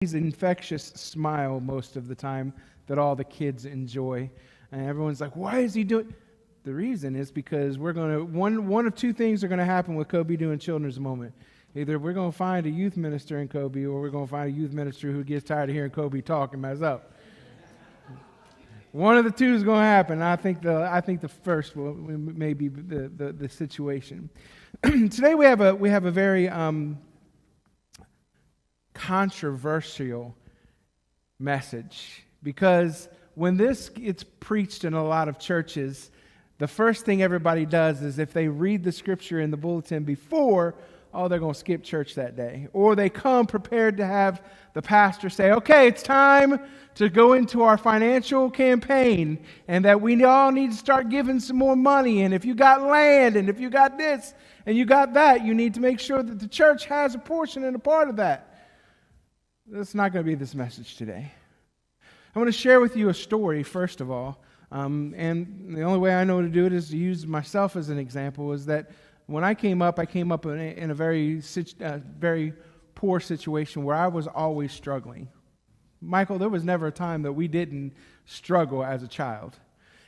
infectious smile most of the time that all the kids enjoy. And everyone's like, why is he doing? The reason is because we're going to, one of two things are going to happen with Kobe doing Children's Moment. Either we're going to find a youth minister in Kobe, or we're going to find a youth minister who gets tired of hearing Kobe talk and mess up. One of the two is going to happen. I think the first may be the situation. Today we have a very controversial message, because when this gets preached in a lot of churches, the first thing everybody does is, if they read the scripture in the bulletin before, they're going to skip church that day. Or they come prepared to have the pastor say, okay, it's time to go into our financial campaign, and that we all need to start giving some more money. And if you got land, and if you got this, and you got that, you need to make sure that the church has a portion and a part of that. That's not going to be this message today. I want to share with you a story, first of all. And the only way I know to do it is to use myself as an example, is that when I came up in a very poor situation where I was always struggling. Michael, there was never a time that we didn't struggle as a child.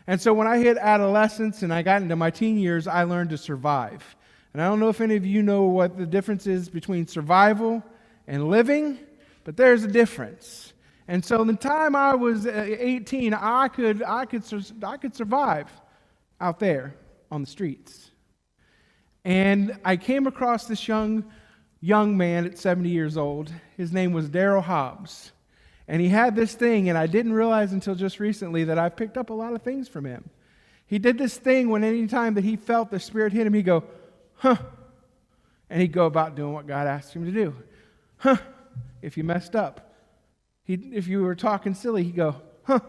And so when I hit adolescence and I got into my teen years, I learned to survive. And I don't know if any of you know what the difference is between survival and living, but there's a difference. And so the time I was 18, I could survive out there on the streets. And I came across this young man at 70 years old. His name was Daryl Hobbs. And he had this thing, and I didn't realize until just recently that I picked up a lot of things from him. He did this thing when any time that he felt the Spirit hit him, he'd go, huh. And he'd go about doing what God asked him to do. Huh. If you messed up. If you were talking silly, he'd go, huh.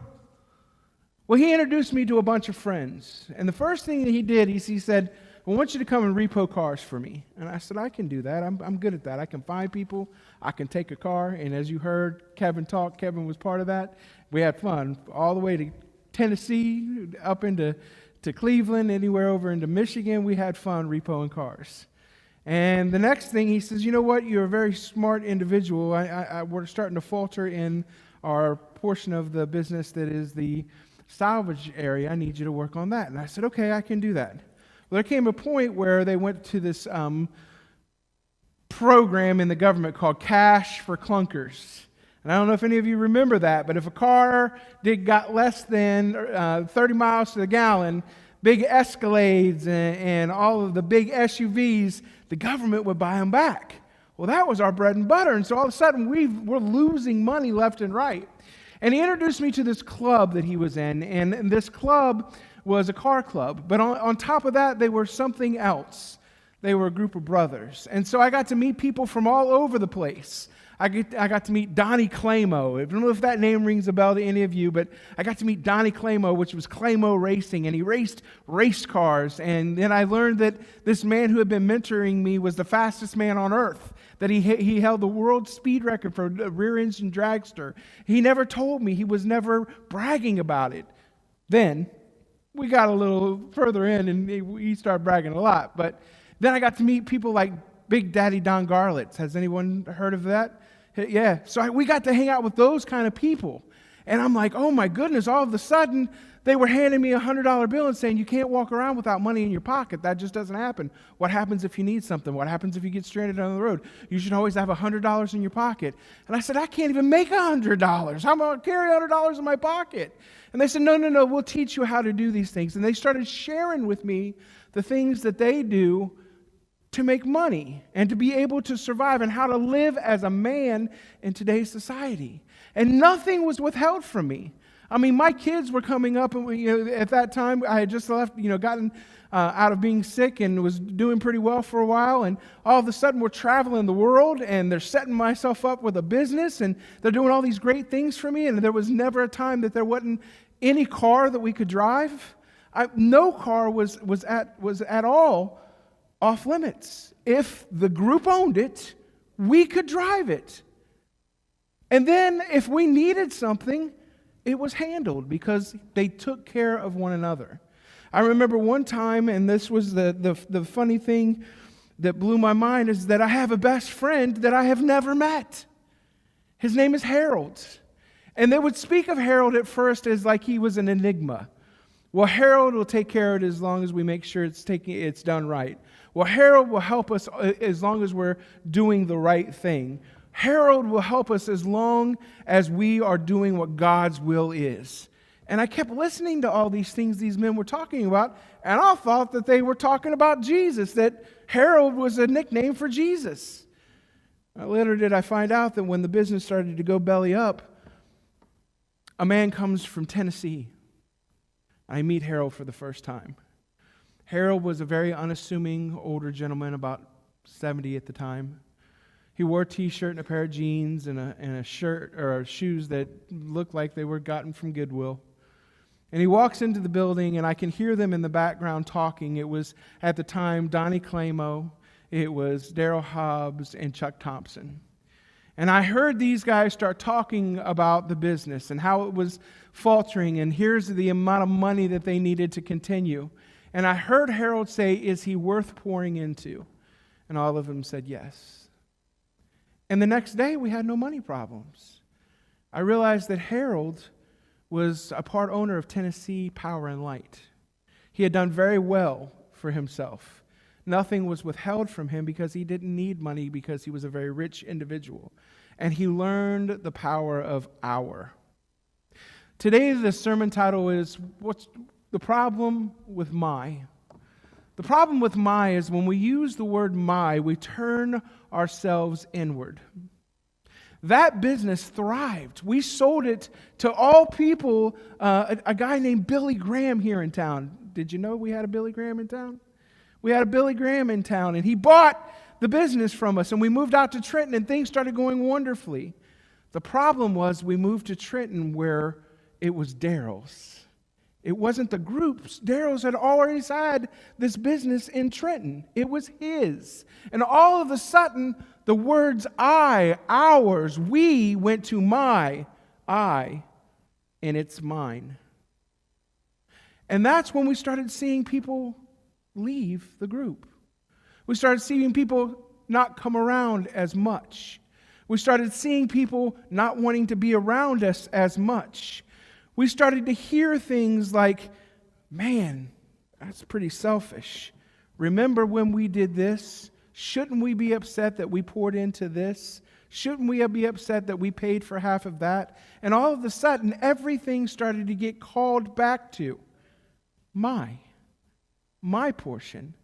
Well, he introduced me to a bunch of friends. And the first thing that he did, he said, I want you to come and repo cars for me. And I said, I can do that. I'm good at that. I can find people. I can take a car. And as you heard Kevin talk, Kevin was part of that. We had fun all the way to Tennessee, up into Cleveland, anywhere over into Michigan. We had fun repoing cars. And the next thing he says, you know what? You're a very smart individual. We're starting to falter in our portion of the business that is the salvage area. I need you to work on that. And I said, okay, I can do that. Well, there came a point where they went to this program in the government called Cash for Clunkers. And I don't know if any of you remember that, but if a car got less than 30 miles to the gallon, big Escalades and all of the big SUVs, the government would buy them back. Well, that was our bread and butter. And so all of a sudden, we're losing money left and right. And he introduced me to this club that he was in. And this club was a car club. But on top of that, they were something else. They were a group of brothers. And so I got to meet people from all over the place. I got to meet Donnie Clamo. I don't know if that name rings a bell to any of you, but I got to meet Donnie Clamo, which was Clamo Racing, and he raced race cars. And then I learned that this man who had been mentoring me was the fastest man on earth, that he held the world speed record for a rear-engine dragster. He never told me. He was never bragging about it. Then we got a little further in, and he started bragging a lot. But then I got to meet people like Big Daddy Don Garlitz. Has anyone heard of that? Yeah, so we got to hang out with those kind of people. And I'm like, oh my goodness, all of a sudden, they were handing me a $100 bill and saying, you can't walk around without money in your pocket. That just doesn't happen. What happens if you need something? What happens if you get stranded on the road? You should always have $100 in your pocket. And I said, I can't even make $100. How am I going to carry $100 in my pocket? And they said, no, we'll teach you how to do these things. And they started sharing with me the things that they do to make money and to be able to survive and how to live as a man in today's society. And nothing was withheld from me. I mean, my kids were coming up, and at that time I had just left, gotten out of being sick and was doing pretty well for a while. And all of a sudden we're traveling the world, and they're setting myself up with a business, and they're doing all these great things for me. And there was never a time that there wasn't any car that we could drive. No car was at all off limits. If the group owned it, we could drive it. And then if we needed something, it was handled because they took care of one another. I remember one time, and this was the funny thing that blew my mind, is that I have a best friend that I have never met. His name is Harold. And they would speak of Harold at first as like he was an enigma. Well, Harold will take care of it as long as we make sure it's done right. Well, Harold will help us as long as we're doing the right thing. Harold will help us as long as we are doing what God's will is. And I kept listening to all these things these men were talking about, and I thought that they were talking about Jesus, that Harold was a nickname for Jesus. Later did I find out that when the business started to go belly up, a man comes from Tennessee. I meet Harold for the first time. Harold was a very unassuming older gentleman, about 70 at the time. He wore a t-shirt and a pair of jeans and a shirt or shoes that looked like they were gotten from Goodwill. And he walks into the building, and I can hear them in the background talking. It was, at the time, Donnie Clamo, it was Daryl Hobbs, and Chuck Thompson. And I heard these guys start talking about the business and how it was faltering, and here's the amount of money that they needed to continue. And I heard Harold say, "Is he worth pouring into?" And all of them said yes. And the next day, we had no money problems. I realized that Harold was a part owner of Tennessee Power and Light. He had done very well for himself. Nothing was withheld from him because he didn't need money, because he was a very rich individual. And he learned the power of hour. Today, the sermon title is, What's the Problem with My? The problem with my is when we use the word my, we turn ourselves inward. That business thrived. We sold it to all people. A guy named Billy Graham here in town. Did you know we had a Billy Graham in town? We had a Billy Graham in town, and he bought the business from us, and we moved out to Trenton, and things started going wonderfully. The problem was we moved to Trenton where it was Daryl's. It wasn't the group's. Daryl's had already had this business in Trenton. It was his. And all of a sudden, the words I, ours, we went to my, I, and it's mine. And that's when we started seeing people leave the group. We started seeing people not come around as much. We started seeing people not wanting to be around us as much. We started to hear things like, "Man, that's pretty selfish. Remember when we did this? Shouldn't we be upset that we poured into this? Shouldn't we be upset that we paid for half of that?" And all of a sudden, everything started to get called back to my portion,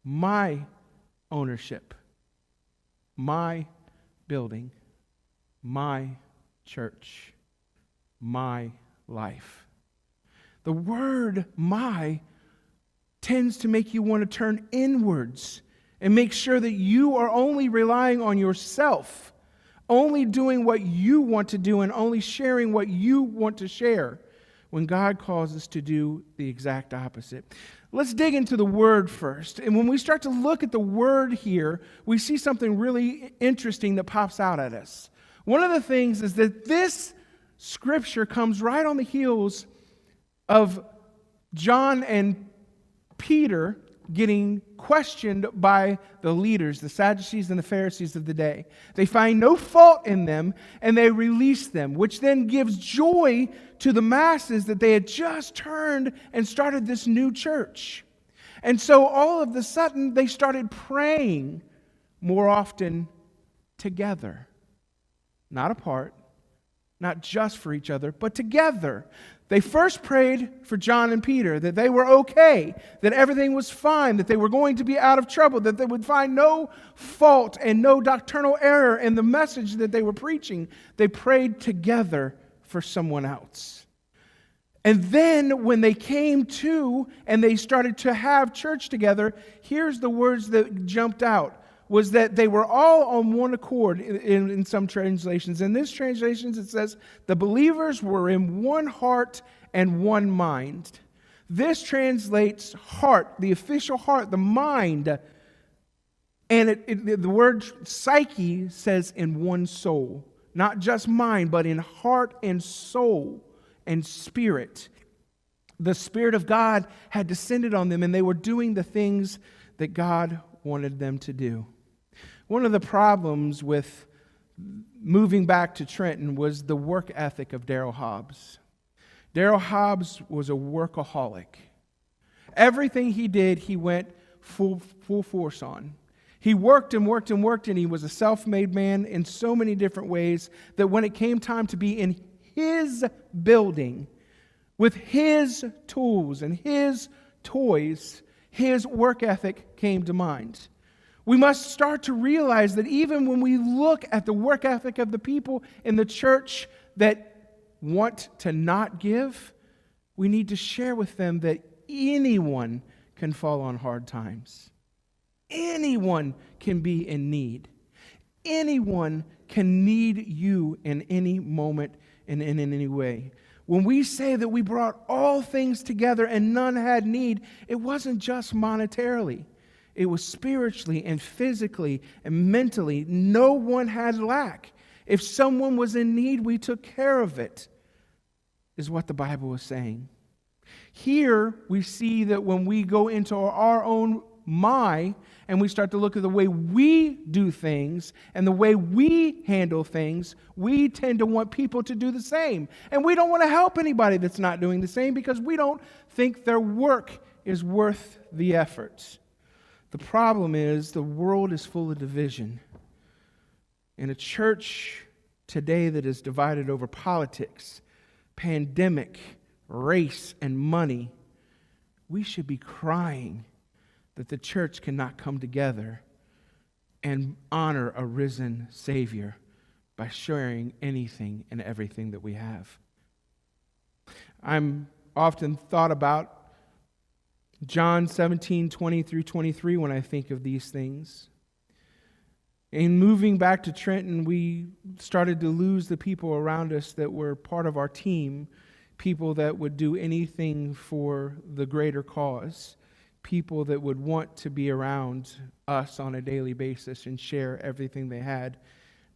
my ownership, my building, my church, my life. The word my tends to make you want to turn inwards and make sure that you are only relying on yourself, only doing what you want to do, and only sharing what you want to share, when God calls us to do the exact opposite. Let's dig into the word first. And when we start to look at the word here, we see something really interesting that pops out at us. One of the things is that this scripture comes right on the heels of John and Peter getting questioned by the leaders, the Sadducees and the Pharisees of the day. They find no fault in them, and they release them, which then gives joy to the masses that they had just turned and started this new church. And so all of a sudden, they started praying more often together, not apart, not just for each other, but together. They first prayed for John and Peter, that they were okay, that everything was fine, that they were going to be out of trouble, that they would find no fault and no doctrinal error in the message that they were preaching. They prayed together for someone else. And then when they came to and they started to have church together, here's the words that jumped out, was that they were all on one accord in some translations. In this translation, it says, the believers were in one heart and one mind. This translates heart, the official heart, the mind. And the word psyche says in one soul. Not just mind, but in heart and soul and spirit. The Spirit of God had descended on them, and they were doing the things that God wanted them to do. One of the problems with moving back to Trenton was the work ethic of Daryl Hobbs. Daryl Hobbs was a workaholic. Everything he did, he went full force on. He worked and worked and worked, and he was a self-made man in so many different ways that when it came time to be in his building, with his tools and his toys, his work ethic came to mind. We must start to realize that even when we look at the work ethic of the people in the church that want to not give, we need to share with them that anyone can fall on hard times. Anyone can be in need. Anyone can need you in any moment and in any way. When we say that we brought all things together and none had need, it wasn't just monetarily. It was spiritually and physically and mentally. No one had lack. If someone was in need, we took care of it, is what the Bible is saying. Here we see that when we go into our own and we start to look at the way we do things and the way we handle things, we tend to want people to do the same. And we don't want to help anybody that's not doing the same because we don't think their work is worth the effort. The problem is the world is full of division. In a church today that is divided over politics, pandemic, race, and money, we should be crying that the church cannot come together and honor a risen Savior by sharing anything and everything that we have. I'm often thought about John 17:20 through 23 when I think of these things. In moving back to Trenton, we started to lose the people around us that were part of our team, people that would do anything for the greater cause. People that would want to be around us on a daily basis and share everything they had,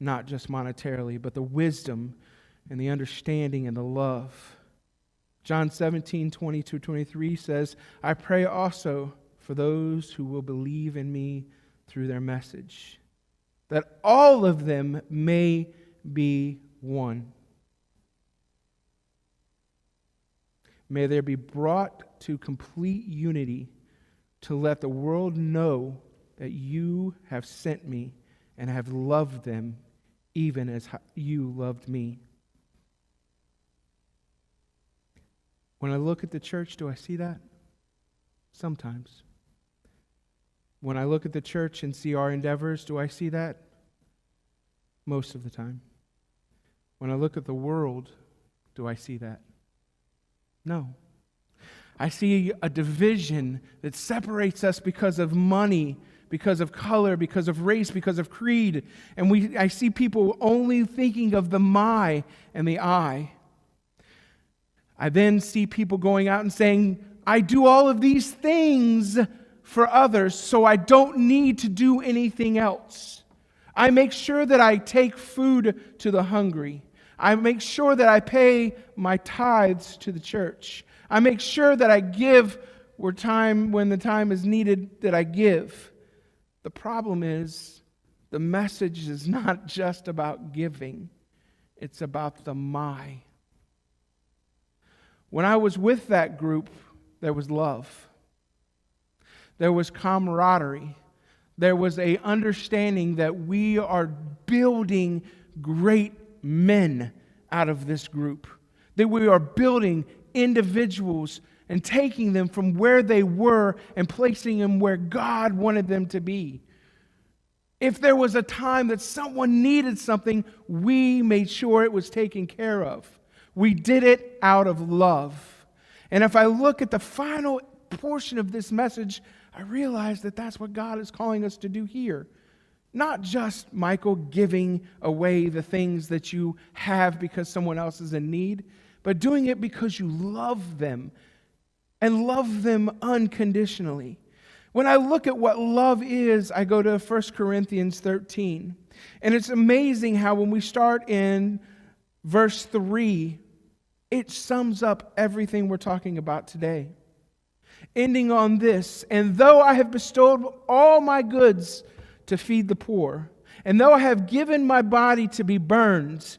not just monetarily, but the wisdom and the understanding and the love. John 17:20-23 says, I pray also for those who will believe in me through their message, that all of them may be one. May there be brought to complete unity to let the world know that you have sent me and have loved them even as you loved me. When I look at the church, do I see that? Sometimes. When I look at the church and see our endeavors, do I see that? Most of the time. When I look at the world, do I see that? No. I see a division that separates us because of money, because of color, because of race, because of creed. And I see people only thinking of the my and the I. I then see people going out and saying, I do all of these things for others, so I don't need to do anything else. I make sure that I take food to the hungry. I make sure that I pay my tithes to the church. I make sure that I give when the time is needed that I give. The problem is the message is not just about giving. It's about the my. When I was with that group, there was love. There was camaraderie. There was an understanding that we are building great men out of this group. That we are building individuals and taking them from where they were and placing them where God wanted them to be. If there was a time that someone needed something, we made sure it was taken care of. We did it out of love. And if I look at the final portion of this message, I realize that that's what God is calling us to do here. Not just, Michael, giving away the things that you have because someone else is in need, but doing it because you love them and love them unconditionally. When I look at what love is, I go to 1 Corinthians 13. And it's amazing how when we start in verse 3, it sums up everything we're talking about today. Ending on this, and though I have bestowed all my goods to feed the poor, And though I have given my body to be burned,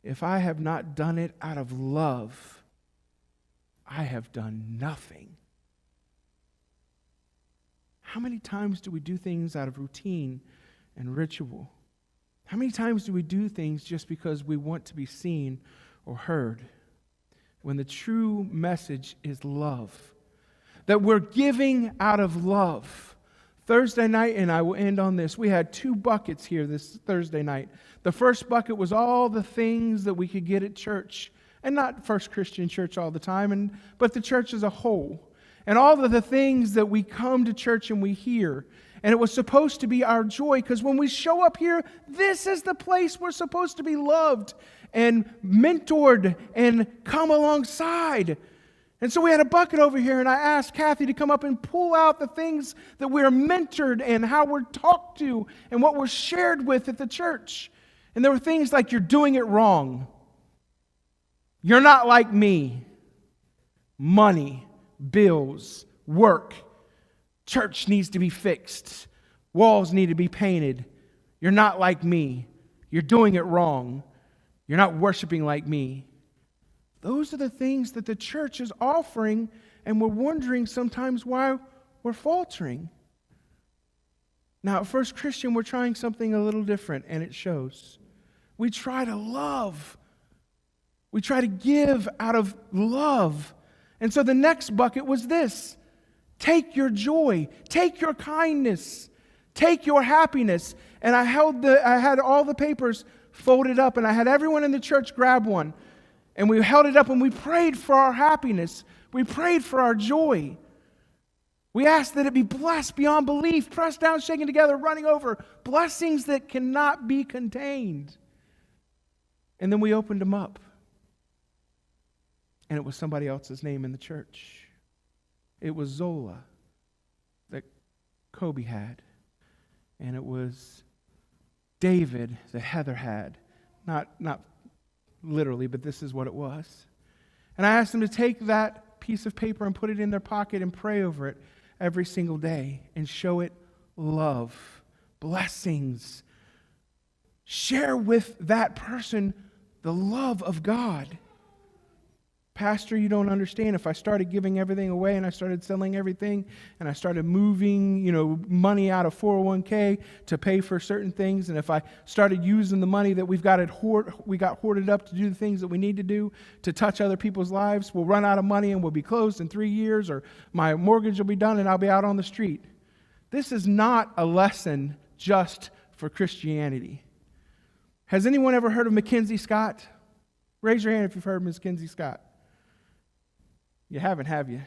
if I have not done it out of love, I have done nothing. How many times do we do things out of routine and ritual? How many times do we do things just because we want to be seen or heard? When the true message is love. That we're giving out of love. Thursday night, and I will end on this, we had 2 buckets here this Thursday night. The first bucket was all the things that we could get at church. And not First Christian Church all the time, but the church as a whole. And all of the things that we come to church and we hear. And it was supposed to be our joy, because when we show up here, this is the place we're supposed to be loved and mentored and come alongside. And so we had a bucket over here, and I asked Kathy to come up and pull out the things that we're mentored and how we're talked to and what we're shared with at the church. And there were things like, you're doing it wrong. You're not like me. Money, bills, work. Church needs to be fixed. Walls need to be painted. You're not like me. You're doing it wrong. You're not worshiping like me. Those are the things that the church is offering, and we're wondering sometimes why we're faltering. Now, at First Christian, we're trying something a little different, and it shows. We try to love. We try to give out of love. And so the next bucket was this. Take your joy. Take your kindness. Take your happiness. And I had all the papers folded up, and I had everyone in the church grab one. And we held it up, and we prayed for our happiness. We prayed for our joy. We asked that it be blessed beyond belief, pressed down, shaken together, running over. Blessings that cannot be contained. And then we opened them up. And it was somebody else's name in the church. It was Zola that Kobe had. And it was David that Heather had. Not literally, but this is what it was. And I asked them to take that piece of paper and put it in their pocket and pray over it every single day and show it love, blessings. Share with that person the love of God. Pastor, you don't understand. If I started giving everything away and I started selling everything and I started moving, money out of 401k to pay for certain things, and if I started using the money that we got hoarded up to do the things that we need to do to touch other people's lives, we'll run out of money and we'll be closed in 3 years, or my mortgage will be done and I'll be out on the street. This is not a lesson just for Christianity. Has anyone ever heard of Mackenzie Scott? Raise your hand if you've heard of Mackenzie Scott. You haven't, have you?